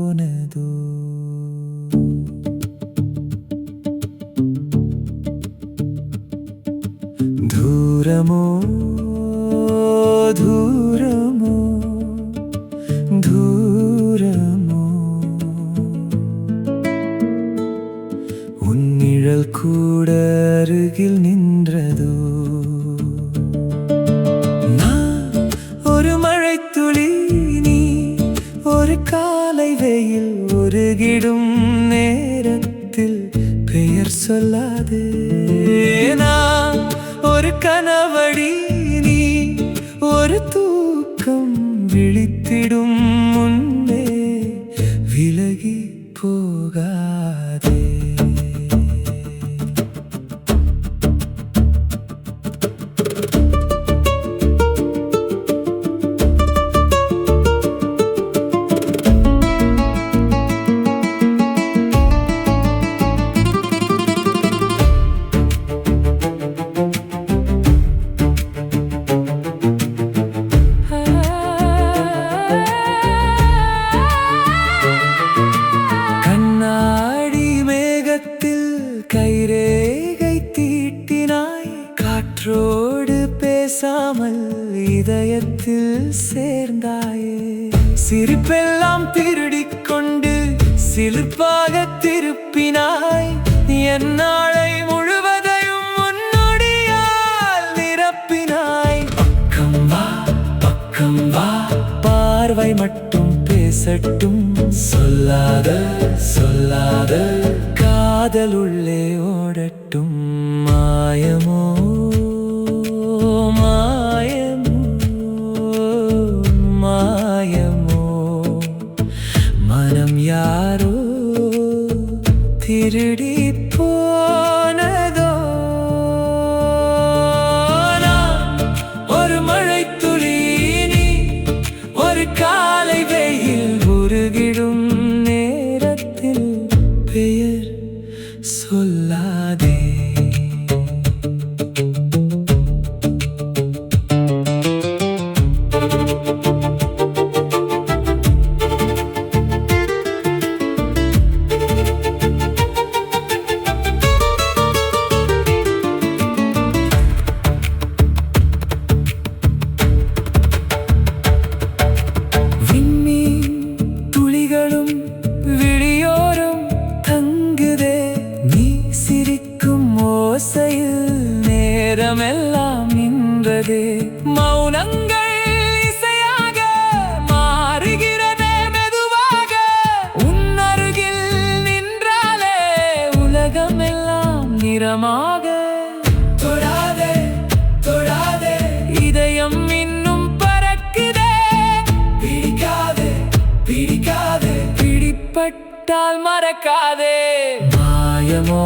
போனதோ. தூரமோ தூரமோ தூரமோ உன் நிழல் கூட அருகில் நின்றதோ. நான் ஒரு மழைத்துளி, நீ ஒரு காலை வெயில். உருகிடும் நேரத்தில் பெயர் சொல்லாதே. நான் ஒரு கனவடி, நீ ஒரு தூக்கம். விழித்திடும் முன்னே விலகி போகாதே. கைரேகை தீட்டினாய், காற்றோடு பேசாமல் இதயத்தில் சேர்ந்தாயே. சிரிப்பெல்லாம் திருடிக் கொண்டு சிலிர்ப்பாக திருப்பினாய். என் நாளை முழுவதையும் உன்னொடியால் நிரப்பினாய். பக்கம் வா பக்கம் வா, பார்வை மட்டும் பேசட்டும். சொல்லாத சொல்லாத காதல் உள்ளே ஓடட்டும். மாயமோ மாயமோ மாயமோ, மனம் யாரோ திருடி போனதோ. நான் ஒரு மழைத்துளி, நீ ஒரு காலை வெயில். உருகிடும் நேரத்தில் பெயர் சொல்லாதே. விண்மீன் துளிகளும் விழியோரம் தங்குதே. நீ சிரிக்கும் ஓசையில் நேரமெல்லாம் நின்றதே. மௌனங்கள் இசையாக மாறுகிறதே மெதுவாக. உன் அருகில் நின்றாலே உலகமெல்லாம் நிறமாக. தொடாதே தொடாதே, இதயம் இன்னும் பறக்குதே. பிடிக்காதே பிடிக்காதே, பிடிப்பட்டால் மறக்காதே. மாயமோ